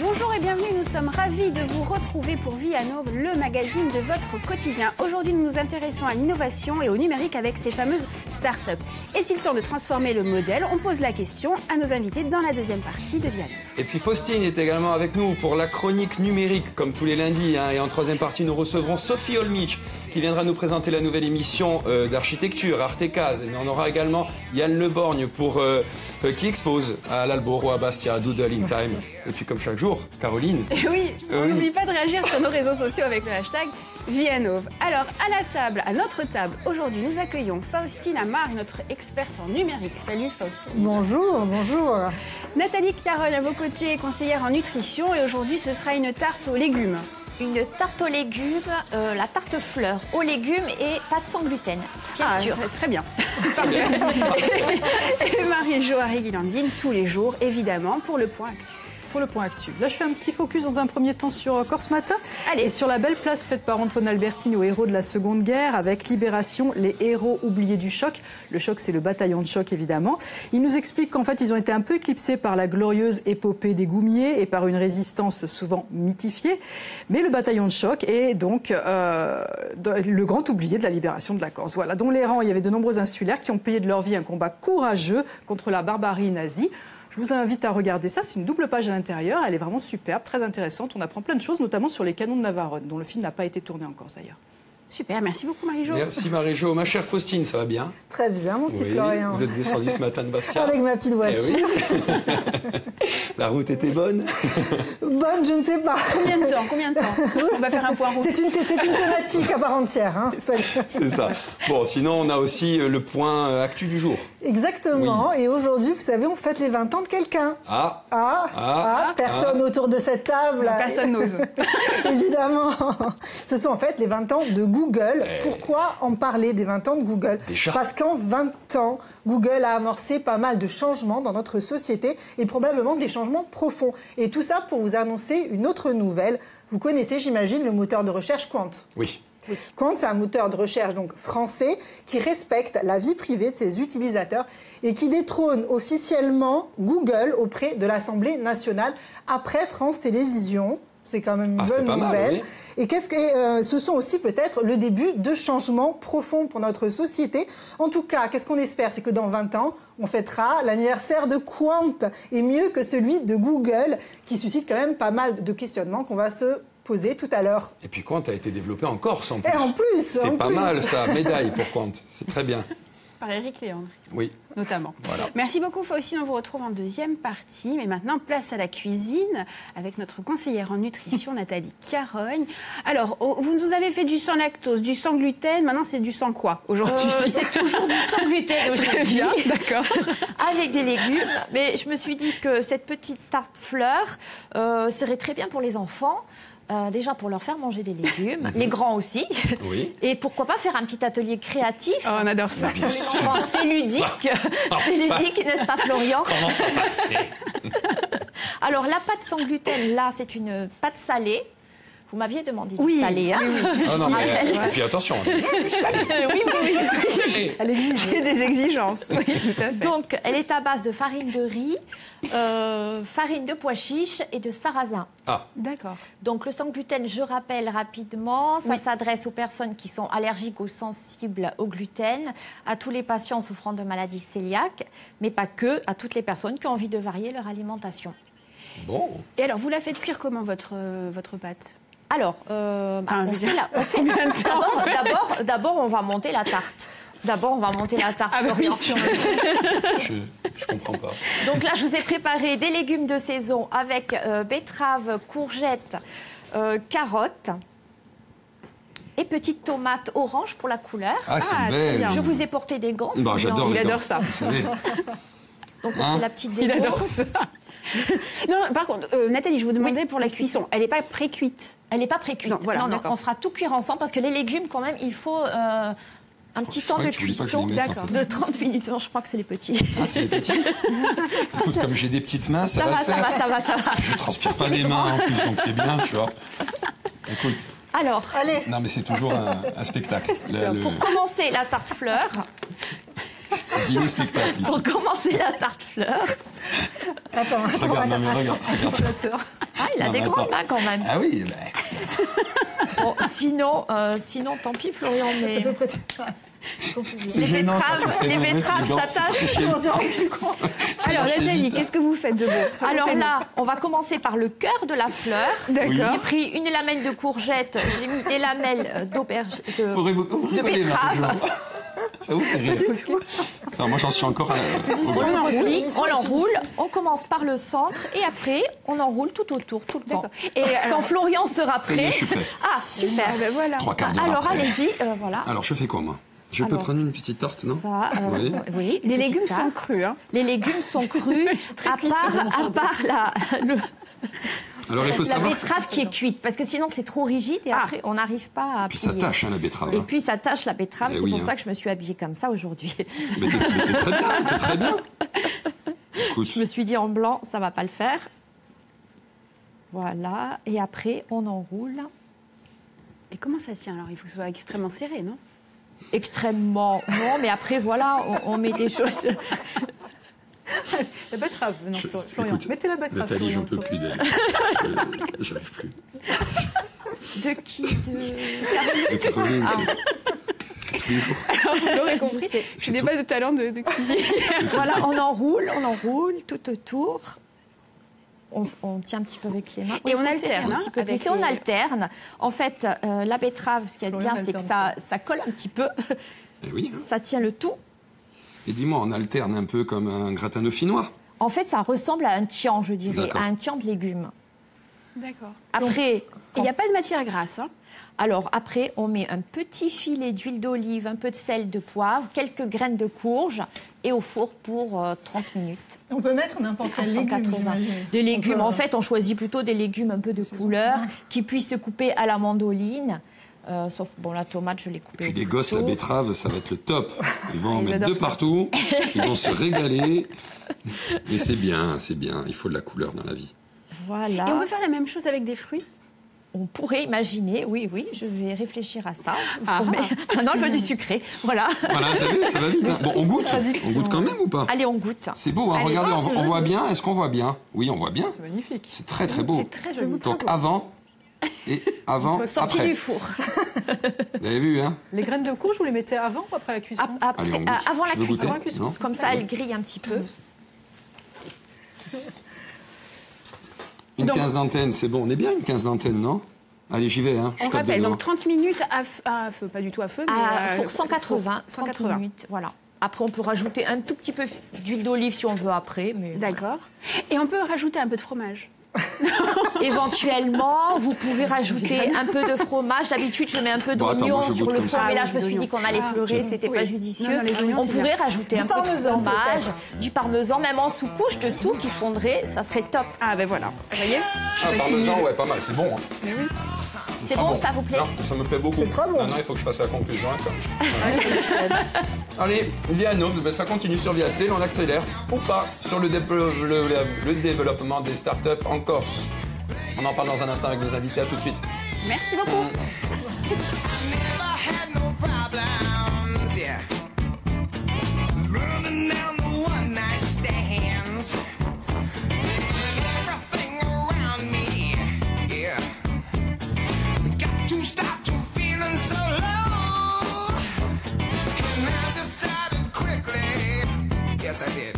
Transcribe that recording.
Bonjour et bienvenue, nous sommes ravis de vous retrouver pour Vie à Nov, le magazine de votre quotidien. Aujourd'hui, nous nous intéressons à l'innovation et au numérique avec ces fameuses start-up. Est-il temps de transformer le modèle? On pose la question à nos invités dans la deuxième partie de Vie à Nov. Et puis Faustine est également avec nous pour la chronique numérique, comme tous les lundis. Et en troisième partie, nous recevrons Sophie Olmich, qui viendra nous présenter la nouvelle émission d'architecture, Artécase. Mais on aura également Yann Leborgne qui expose à l'Albor ou à Bastia, à Doodle in Time. Et puis comme chaque jour, Caroline. Et oui, on n'oublie pas de réagir sur nos réseaux sociaux avec le hashtag Vie à Nov. Alors, à notre table, aujourd'hui, nous accueillons Faustine Amar, notre experte en numérique. Salut Faustine. Bonjour, bonjour. Nathalie Carogne à vos côtés, conseillère en nutrition. Et aujourd'hui, ce sera une tarte aux légumes. Une tarte aux légumes, la tarte fleur aux légumes et pâte sans gluten, bien sûr. Très bien. Et Marie-Jo Arriguilandine, tous les jours, évidemment, pour le point actu. Pour le point actu. Là, je fais un petit focus dans un premier temps sur Corse Matin. Allez. Et sur la belle place faite par Antoine Albertini aux héros de la Seconde Guerre, avec Libération, les héros oubliés du choc. Le choc, c'est le bataillon de choc, évidemment. Il nous explique qu'en fait, ils ont été un peu éclipsés par la glorieuse épopée des Goumiers et par une résistance souvent mythifiée. Mais le bataillon de choc est donc le grand oublié de la libération de la Corse. Voilà, dans les rangs, il y avait de nombreux insulaires qui ont payé de leur vie un combat courageux contre la barbarie nazie. Je vous invite à regarder ça, c'est une double page à l'intérieur, elle est vraiment superbe, très intéressante. On apprend plein de choses, notamment sur les canons de Navarone, dont le film n'a pas été tourné en Corse d'ailleurs. Super, merci beaucoup Marie-Jo. Merci Marie-Jo. Ma chère Faustine, ça va bien? Très bien, mon petit Florian. Vous êtes descendu ce matin de Bastia? Avec ma petite voiture. Eh oui. La route était bonne? Bonne, je ne sais pas. Combien de temps On va faire un point route. C'est une thématique à part entière. Hein. C'est ça. Bon, sinon, on a aussi le point actu du jour. Exactement. Oui. Et aujourd'hui, vous savez, on fête les 20 ans de quelqu'un. Personne autour de cette table. Non, personne n'ose. Évidemment. Ce sont en fait les 20 ans de Google. Pourquoi en parler des 20 ans de Google? Parce qu'en 20 ans, Google a amorcé pas mal de changements dans notre société et probablement des changements profonds. Et tout ça pour vous annoncer une autre nouvelle. Vous connaissez, j'imagine, le moteur de recherche Qwant. Oui. Qwant, c'est un moteur de recherche donc français qui respecte la vie privée de ses utilisateurs et qui détrône officiellement Google auprès de l'Assemblée nationale après France Télévisions. C'est quand même une bonne nouvelle. Oui. Et ce sont aussi peut-être le début de changements profonds pour notre société. En tout cas, qu'est-ce qu'on espère? C'est que dans 20 ans, on fêtera l'anniversaire de Qwant et mieux que celui de Google, qui suscite quand même pas mal de questionnements qu'on va se poser tout à l'heure. Et puis Qwant a été développé en Corse en plus. Et en plus, c'est pas mal ça, médaille pour Qwant. C'est très bien. Par Éric Léandre. Oui. Notamment. Voilà. Merci beaucoup Faustine, on vous retrouve en deuxième partie. Mais maintenant, place à la cuisine avec notre conseillère en nutrition, Nathalie Carogne. Alors, vous nous avez fait du sans lactose, du sans gluten. Maintenant, c'est du sans quoi aujourd'hui? C'est toujours du sans gluten aujourd'hui. D'accord. Avec des légumes. Mais je me suis dit que cette petite tarte fleur serait très bien pour les enfants. Déjà pour leur faire manger des légumes, les grands aussi. Oui. Et pourquoi pas faire un petit atelier créatif. Oh, on adore ça. Pour les enfants, c'est ludique. C'est ludique, n'est-ce pas Florian? Comment ça passer? Alors la pâte sans gluten, là, c'est une pâte salée. Vous m'aviez demandé de saler, hein? Oui. Ah non, mais, et puis attention. Oui. Elle exige des exigences. Oui, tout à fait. Donc, elle est à base de farine de riz, farine de pois chiches et de sarrasin. Ah. D'accord. Donc, le sans gluten, je rappelle rapidement, ça s'adresse aux personnes qui sont allergiques ou sensibles au gluten, à tous les patients souffrant de maladies cœliaques, mais pas que, à toutes les personnes qui ont envie de varier leur alimentation. Bon. Et alors, vous la faites cuire comment, votre pâte? Alors, d'abord, on va monter la tarte. Florian. Je comprends pas. Donc là, je vous ai préparé des légumes de saison avec betteraves, courgettes, carottes et petites tomates oranges pour la couleur. Ah, c'est belle. Je vous ai porté des gants. Bah, j'adore. Il adore ça. Vous savez. Donc, on fait la petite démo. Il adore ça. Non, par contre, Nathalie, je vous demandais pour la cuisson. Elle n'est pas pré-cuite? Elle n'est pas pré-cuite. Non, voilà, non, on fera tout cuire ensemble parce que les légumes, quand même, il faut un petit temps de cuisson de 30 minutes. Non, je crois que c'est les petits. Ah, c'est les petits? Écoute, comme j'ai des petites mains, ça va le faire. Ça va. Je transpire pas les mains en plus, donc c'est bien, tu vois. Écoute. Alors, Allez, Non, mais c'est toujours un spectacle. pour commencer la tarte fleur, C'est dîner-spectacle ici. pour commencer la tarte fleur, attends. Regarde, non mais regarde. ah, il a Non, des mais grandes attends. mains quand même. Ah oui, Bon, sinon, tant pis, Florian, mais c'est les gênant quand betteraves, tu sais les mettre betteraves les gants, s'attachent. c'est chiant. On s'est rendu compte. Alors, marches Nathalie, vite. qu'est-ce que vous faites de beau? Alors Racontez-nous. là, on va commencer par le cœur de la fleur. D'accord. J'ai pris une lamelle de courgette, j'ai mis des lamelles d'auberge, Vous rigolez, betterave. Marie-Jo. Ça vous fait rire. Attends, moi j'en suis encore à On le replie, on l'enroule, on commence par le centre et après on enroule tout autour, tout le temps. Et Quand Florian sera Ça y est, prêt. je suis prêt. Ah, super. ben voilà. 3/4 d'heure Alors après. allez-y, voilà. Alors je fais quoi moi? Je peux Alors, prendre une petite tarte, non? Ça, Oui. oui, Les petite légumes sont tarte. crus, hein. Les légumes sont crus, à part Alors il faut la savoir. betterave qui est cuite, parce que sinon c'est trop rigide et après on n'arrive pas à Puis ça plier. tâche hein, la betterave. Et hein. puis ça tâche la betterave, Eh c'est oui, pour hein. ça que je me suis habillée comme ça aujourd'hui. Mais t'es très bien, t'es très bien. Écoute, Je me suis dit en blanc, ça va pas le faire. Voilà, et après on enroule Et comment ça tient alors? Il faut que ce soit extrêmement serré, non? extrêmement. Non, mais après voilà, on met des choses. La betterave, non, Florian. écoute, Mettez la betterave. Nathalie, j'en Florian. peux plus d'elle. J'arrive plus. De qui de Et Caroline, Ah. c'est tous les jours. Vous l'aurez compris, C'est je n'ai tout. pas de talent de cuisine. Voilà, on enroule tout autour. On tient un petit peu avec les mains. Et Il on faut alterne, serrer un hein, petit peu avec plus. Et on les- alterne. En fait, la betterave, ce qui est Florian bien, c'est que alterne. ça colle un petit peu. Eh oui. hein. Ça tient le tout. Et dis-moi, on alterne un peu comme un gratin dauphinois. En fait, ça ressemble à un tian, je dirais, D'accord. à un tian de légumes. D'accord. Après, Il n'y a pas de matière grasse, hein? alors après, on met un petit filet d'huile d'olive, un peu de sel, de poivre, quelques graines de courge et au four pour 30 minutes. On peut mettre n'importe quel légume, 180. j'imagine. Des légumes, On peut- en fait, on choisit plutôt des légumes un peu de couleur, qui puissent se couper à la mandoline. Sauf, bon, la tomate, je l'ai coupée. Puis au les gosses, la couteau. betterave, ça va être le top. Ils vont en Ils mettre adorent deux ça. partout. Ils vont se régaler. Mais c'est bien, c'est bien. Il faut de la couleur dans la vie. Voilà. Et on peut faire la même chose avec des fruits? On pourrait imaginer, oui, je vais réfléchir à ça. Ah. Mais maintenant, je veux du sucré. Voilà. Voilà, t'as vu, ça va vite. hein. Bon, on goûte. On goûte quand même ou pas? Allez, on goûte. C'est beau, hein. Allez, Regardez, oh, c'est on voit joli. bien. Est-ce qu'on voit bien? Oui, on voit bien. C'est magnifique. C'est très très beau. C'est très joli. Donc avant et avant, Sorti après. du four. Vous avez vu, hein? Les graines de courge, vous les mettez avant ou après la cuisson Allez, on goûte. Avant la Tu veux cuisson. goûter Non Comme ça, elle grille un petit peu. Une Donc- 15 d'antenne, c'est bon. On est bien une 15 d'antenne, non? Allez, j'y vais, hein. Je On tape rappelle, dedans. donc 30 minutes à feu, pas du tout à feu, mais À four 180, 30 180. minutes. Voilà. Après, on peut rajouter un tout petit peu d'huile d'olive si on veut après. Mais D'accord. Et on peut rajouter un peu de fromage. éventuellement, vous pouvez rajouter un peu de fromage. D'habitude, je mets un peu Bon, attends, d'oignon moi, je sur goûte le comme four. ça. Mais là, Ah, je me oui, suis des dit qu'on oignons. allait Ah, pleurer. ok. C'était Oui. pas judicieux. Non, non, les oignons, On c'est pourrait bien. rajouter Du un peu de parmesan, fromage, peut-être. du parmesan, même en sous-couche de sous qui fondrait. Ça serait top. Ah ben voilà, vous voyez? Ah, parmesan, ouais, pas mal. C'est bon, hein. C'est Ah bon, ça vous plaît? Non, ça me plaît beaucoup. C'est très bon. Maintenant, il faut que je fasse la conclusion. Attends. Allez, Viano, ben, ça continue sur Viastel, on accélère ou pas sur le développement des startups en Corse. On en parle dans un instant avec nos invités, à tout de suite. Merci beaucoup. Never had no problems, yeah. Burning down the one-night stands. Everything around me, yeah. Got to stop to feeling so low. And I decided quickly, yes I did.